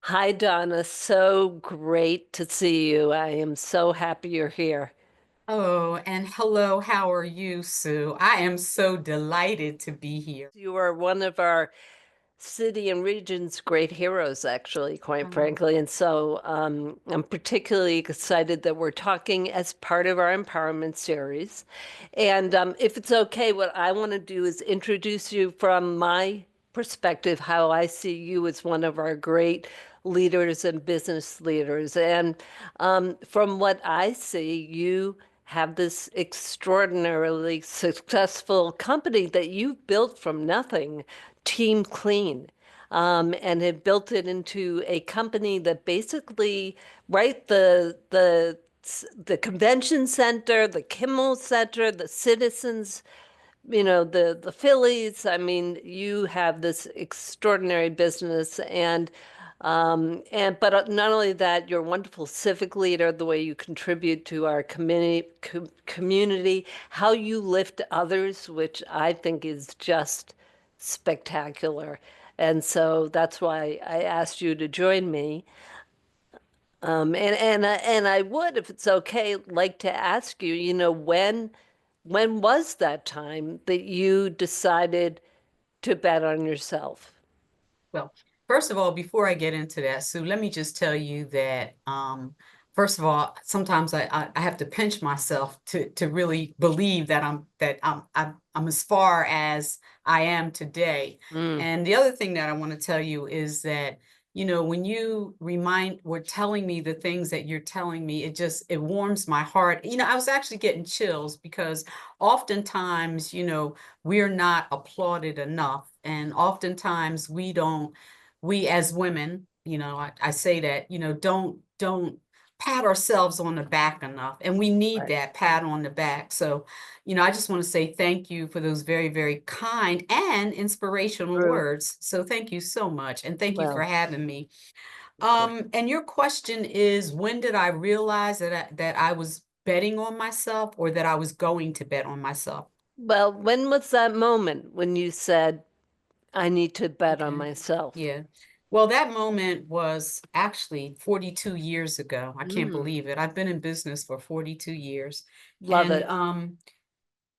Hi, Donna. So great to see you. I am so happy you're here. Oh, and hello, how are you, Sue? I am so delighted to be here. You are one of our city and region's great heroes, actually, quite Oh, frankly. And so I'm particularly excited that we're talking as part of our empowerment series. And if it's okay, what I want to do is introduce you from my perspective, how I see you as one of our great leaders and business leaders. And from what I see, you have this extraordinarily successful company that you've built from nothing, Team Clean, and have built it into a company that basically, right, the convention center, the Kimmel Center, the citizens, the Phillies. I mean, you have this extraordinary business, and but not only that, you're a wonderful civic leader, the way you contribute to our community, how you lift others, which I think is just spectacular. And so that's why I asked you to join me. And I would, if it's okay, like to ask you, when was that time that you decided to bet on yourself? well, first of all, before I get into that, Sue, let me just tell you that first of all, sometimes I have to pinch myself to really believe that I'm as far as I am today. Mm, And the other thing that I want to tell you is that, when you were telling me the things that you're telling me, it warms my heart. I was actually getting chills because oftentimes, we're not applauded enough. And oftentimes we as women, I say that, don't pat ourselves on the back enough. And we need right. that pat on the back. So, I just want to say thank you for those very, very kind and inspirational True. words. So thank you so much. And thank you for Well, having me. of course. And your question is, when did I realize that I was betting on myself or that I was going to bet on myself? Well, when was that moment when you said, I need to bet on Okay. myself? Yeah. Well, that moment was actually 42 years ago. I can't Mm, believe it. I've been in business for 42 years. love And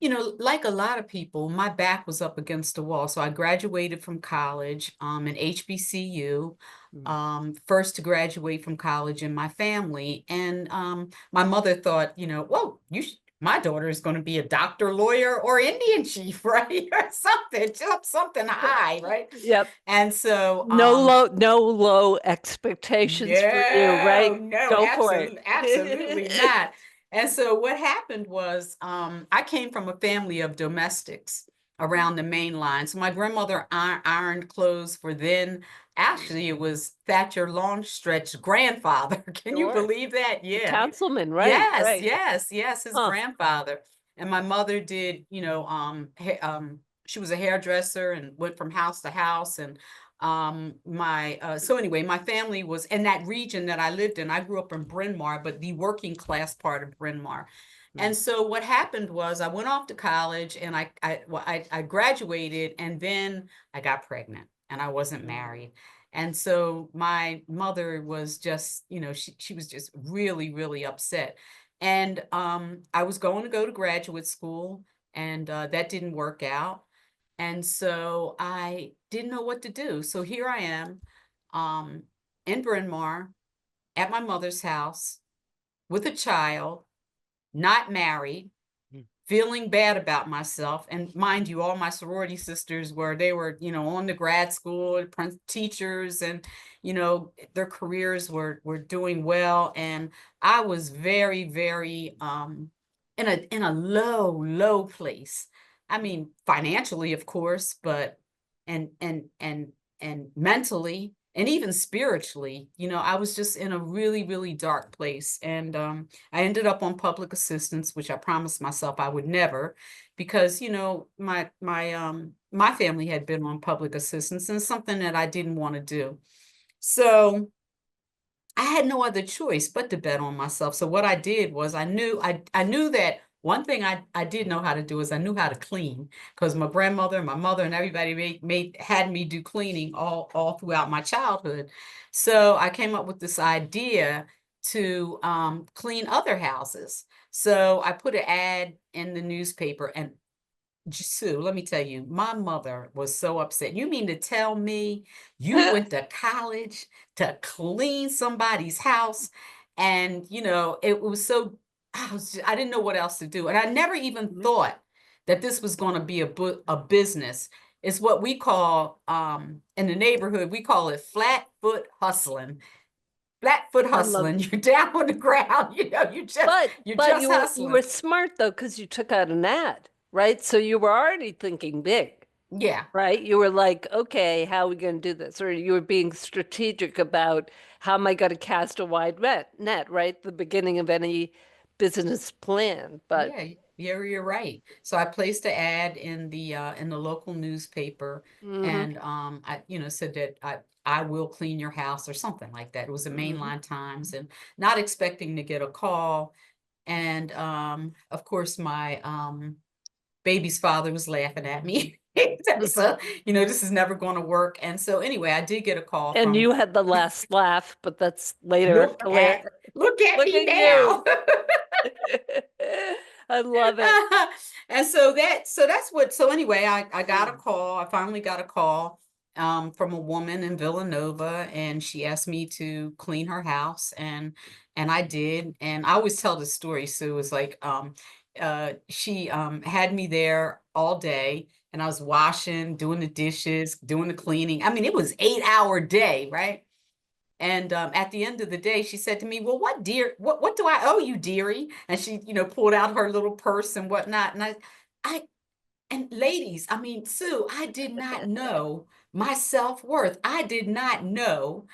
it. like a lot of people, my back was up against the wall. So I graduated from college in HBCU, Mm. first to graduate from college in my family. And my mother thought, well, my daughter is going to be a doctor, lawyer, or Indian chief, right? Or something, something high, right? Yep. And so, No low expectations for you, no, right? no, Go for absolutely, absolutely it. not. And so what happened was I came from a family of domestics around the main line. So my grandmother ironed clothes for then, actually, it was Thatcher Longstretch's grandfather. Can you Sure. believe that? The Yeah. councilman, right, Yes, right. yes, yes, his Huh. grandfather. And my mother did, she was a hairdresser and went from house to house. And my so anyway, my family was in that region that I lived in. I grew up in Bryn Mawr, but the working class part of Bryn Mawr. Mm. And so what happened was I went off to college and I graduated, and then I got pregnant and I wasn't Mm. married. And so my mother was just, she was just really, really upset. And I was going to go to graduate school, and that didn't work out. And so I didn't know what to do. So here I am um, in Bryn Mawr at my mother's house with a child, not married, Mm. feeling bad about myself. And mind you, all my sorority sisters they were, on the grad school, teachers, and, their careers were doing well. And I was very, very in a low, low place. I mean, financially, of course, but and mentally and even spiritually, I was just in a really, really dark place. And I ended up on public assistance, which I promised myself I would never, because my family had been on public assistance, and something that I didn't want to do. So I had no other choice but to bet on myself. So what I did was I knew that one thing I did know how to do is I knew how to clean, because my grandmother and my mother and everybody had me do cleaning all throughout my childhood. So I came up with this idea to clean other houses. So I put an ad in the newspaper, and Sue, let me tell you, my mother was so upset. You mean to tell me you went to college to clean somebody's house? And, it was so, I didn't know what else to do. And I never even Mhm. thought that this was going to be a business. It's what we call, in the neighborhood, we call it flat foot hustling. Flat foot I love hustling. it. You're down on the ground, you're But just you were hustling. smart though, because you took out an ad, right? So you were already thinking big, Yeah. right? You were like, okay, how are we going to do this? Or you were being strategic about how am I going to cast a wide net, right? The beginning of any business plan. But Yeah, you're right. So I placed an ad in the local newspaper, hmm and I, said that I will clean your house or something like that. It was the hmm mainline Times, and not expecting to get a call. And of course my baby's father was laughing at me. So, this is never going to work. And so anyway, I did get a call And from you had the last laugh, but that's later. look at look at Look me at now. you. I love it. And so anyway, I got a call. I finally got a call from a woman in Villanova, and she asked me to clean her house, and I did. And I always tell the story, Sue. It's like she had me there all day, and I was washing, doing the dishes, doing the cleaning. I mean, it was 8-hour day, right? And at the end of the day, she said to me, "Well, what do I owe you, dearie?" And she, pulled out her little purse and whatnot. And I, and ladies, I mean, Sue, I did not know my self-worth. I did not know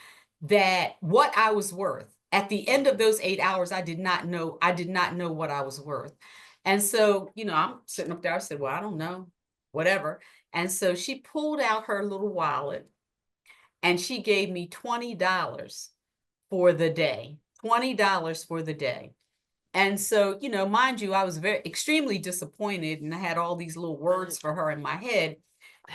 that what I was worth. At the end of those 8 hours, I did not know. I did not know what I was worth. And so, I'm sitting up there. I said, "Well, I don't know, whatever." And so she pulled out her little wallet, and she gave me $20 for the day. $20 for the day. And so, mind you, I was very extremely disappointed, and I had all these little words for her in my head.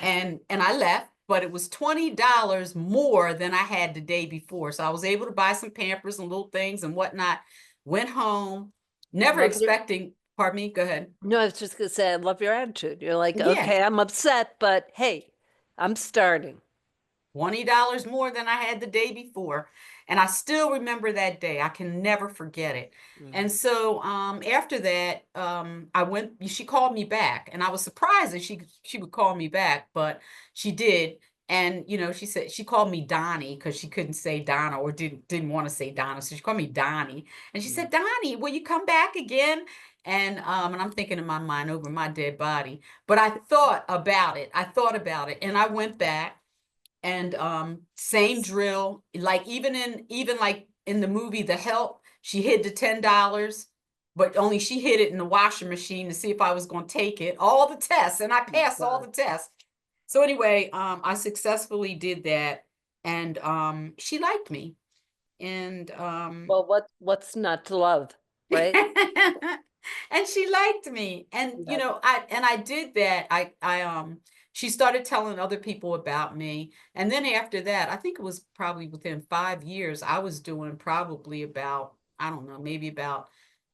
And I left, but it was $20 more than I had the day before. So I was able to buy some Pampers and little things and whatnot. Went home, never Love your, expecting, pardon me, go ahead. no, I was just gonna say, I love your attitude. You're like, Yeah. okay, I'm upset, but hey, I'm starting. $20 more than I had the day before. And I still remember that day. I can never forget it. And Mhm. so after that, she called me back, and I was surprised that she would call me back, but she did. And she said she called me Donnie because she couldn't say Donna, or didn't want to say Donna. So she called me Donnie. And she Mhm. said, "Donnie, will you come back again?" And I'm thinking in my mind over my dead body. But I thought about it. I thought about it, and I went back, and same drill, like even like in the movie The Help, she hid the $10, but only she hid it in the washing machine to see if I was going to take it. All the tests, and I passed all the tests. So anyway, I successfully did that, and she liked me. And Well, what's not to love, right? and she liked me. And That I did that. She started telling other people about me. And then after that, I think it was probably within 5 years, I was doing probably about, I don't know, maybe about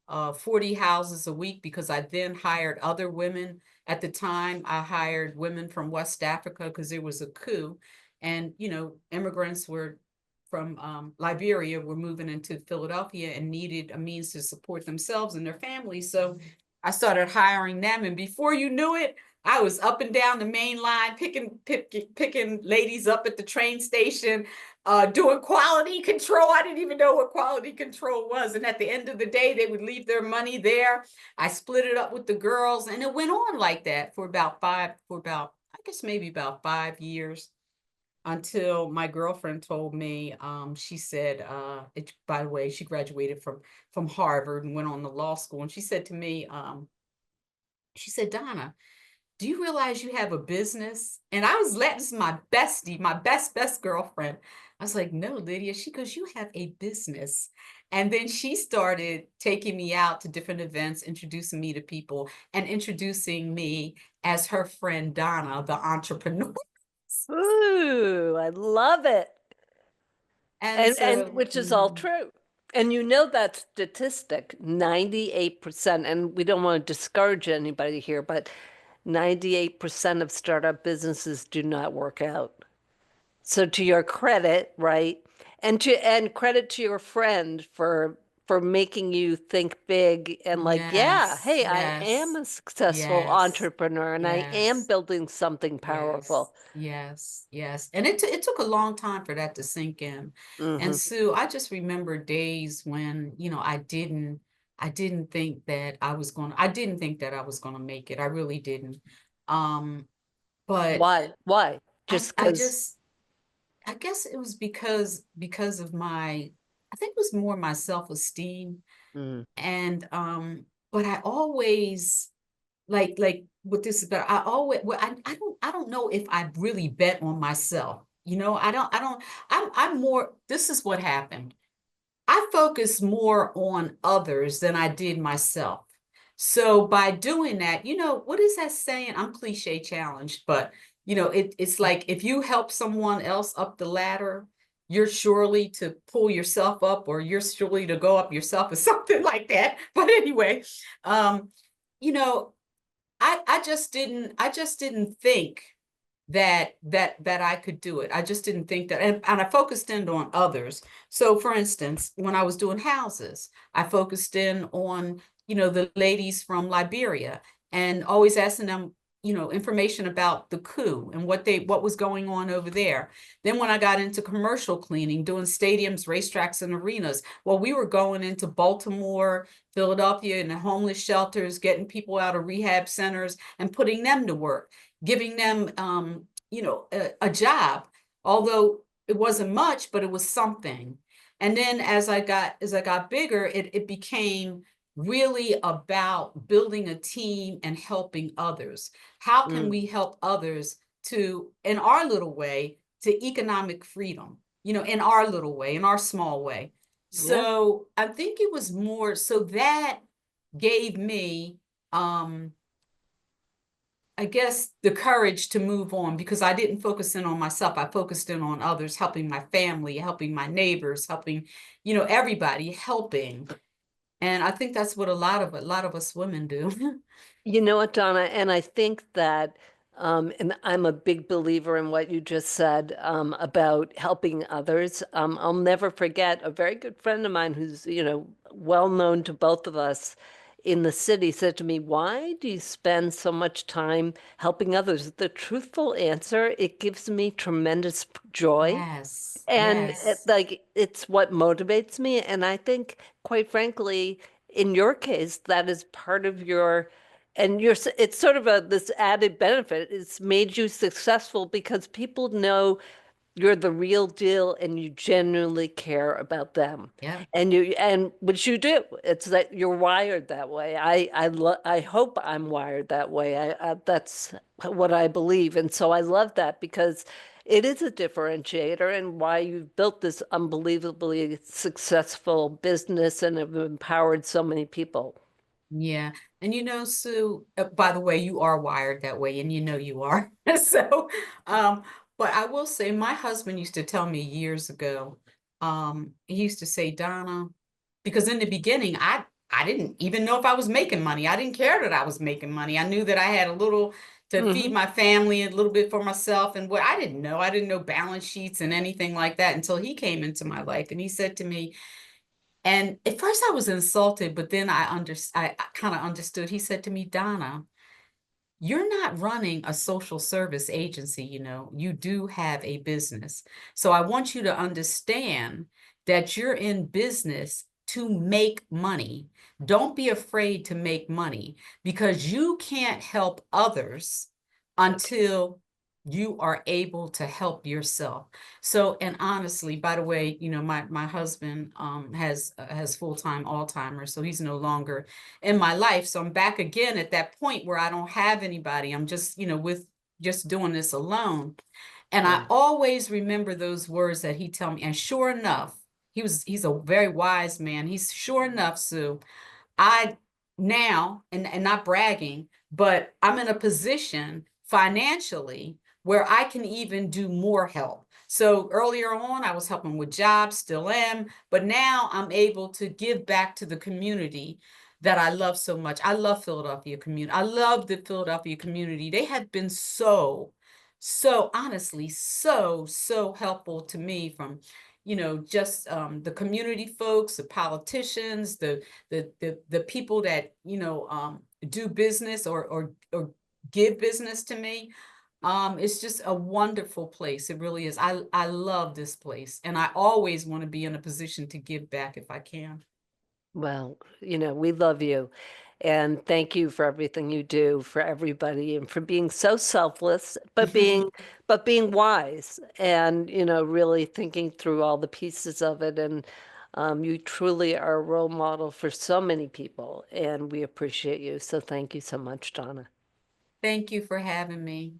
40 houses a week, because I then hired other women. At the time, I hired women from West Africa because there was a coup, and immigrants were from Liberia were moving into Philadelphia and needed a means to support themselves and their families. So I started hiring them, and before you knew it, I was up and down the main line, picking ladies up at the train station, doing quality control. I didn't even know what quality control was. And at the end of the day, they would leave their money there. I split it up with the girls, and it went on like that I guess maybe about 5 years, until my girlfriend told me, she said, by the way, she graduated from Harvard and went on to law school. And she said to me, she said, "Donna, do you realize you have a business?" And I was letting, this is my bestie, my best girlfriend. I was like, "No, Lydia." She goes, "You have a business." And then she started taking me out to different events, introducing me to people, and introducing me as her friend Donna, the entrepreneur. Ooh, I love it. And And so, which is all true. And you know that statistic, 98%, and we don't want to discourage anybody here, but 98% of startup businesses do not work out. So to your credit, right? And credit to your friend for making you think big and like, yeah, yes, hey, I am yes, a successful yes, entrepreneur and I am yes. building something Yes, powerful. yes, yes. And it took a long time for that to sink in. And Hmm. Sue, I just remember days when, I didn't think that I didn't think that I was gonna make it. I really didn't. Um, but Why? Why? I Just I because. just I guess it was because of I think it was more my self-esteem. Mm, And but I always like what this is about. I always well, I don't know if I really bet on myself. I'm more this is what happened. I focus more on others than I did myself. So by doing that, what is that saying? I'm cliche challenged, but it's like if you help someone else up the ladder, you're surely to pull yourself up, or you're surely to go up yourself, or something like that. But anyway, um, you know, I just didn't think that I could do it. I just didn't think that, and I focused in on others. So for instance, when I was doing houses, I focused in on, the ladies from Liberia, and always asking them, information about the coup and what was going on over there. Then when I got into commercial cleaning, doing stadiums, racetracks, and arenas, well, we were going into Baltimore, Philadelphia, and the homeless shelters, getting people out of rehab centers and putting them to work, giving them a job, although it wasn't much, but it was something. And then as I got bigger, it became really about building a team and helping others. How can mm, we help others to, in our little way, to economic freedom, in our little way, in our small way? yeah. So I think it was more so that gave me, I guess, the courage to move on, because I didn't focus in on myself. I focused in on others, helping my family, helping my neighbors, helping, everybody, helping. And I think that's what a lot of us women do. You know what, Donna? And I think that, and I'm a big believer in what you just said, about helping others. I'll never forget a very good friend of mine who's, well known to both of us in the city said to me, "Why do you spend so much time helping others?" The truthful answer, it gives me tremendous joy. Yes, And yes, like it's what motivates me. And I think, quite frankly, in your case, that is part of your, and it's sort of this added benefit. It's made you successful because people know you're the real deal and you genuinely care about them. yeah. And which you do. It's that you're wired that way. I hope I'm wired that way. That's what I believe. And so I love that because it is a differentiator and why you've built this unbelievably successful business and have empowered so many people. Yeah. And Sue, by the way, you are wired that way, and you are. So, but I will say my husband used to tell me years ago, he used to say, Donna, because in the beginning, I didn't even know if I was making money. I didn't care that I was making money. I knew that I had a little to feed Hmm. my family, a little bit for myself, and what I didn't know. I didn't know balance sheets and anything like that until he came into my life, and he said to me, and at first I was insulted, but then I kind of understood. He said to me, Donna, you're not running a social service agency, you do have a business. So I want you to understand that you're in business to make money. Don't be afraid to make money, because you can't help others until you are able to help yourself. So, and honestly, by the way, my husband has full-time Alzheimer's, so he's no longer in my life. So I'm back again at that point where I don't have anybody. I'm just, with just doing this alone. And I Yeah. always remember those words that he tell me. And sure enough, he's a very wise man. He's sure enough, Sue. I now, and not bragging, but I'm in a position financially where I can even do more help. So earlier on, I was helping with jobs, still am, but now I'm able to give back to the community that I love so much. I love Philadelphia community. I love the Philadelphia community. They have been so honestly, so helpful to me, from just the community folks, the politicians, the people that do business or give business to me. It's just a wonderful place. It really is. I love this place, and I always want to be in a position to give back if I can. Well, we love you. And thank you for everything you do for everybody and for being so selfless, but being wise and, really thinking through all the pieces of it. And you truly are a role model for so many people, and we appreciate you. So thank you so much, Donna. Thank you for having me.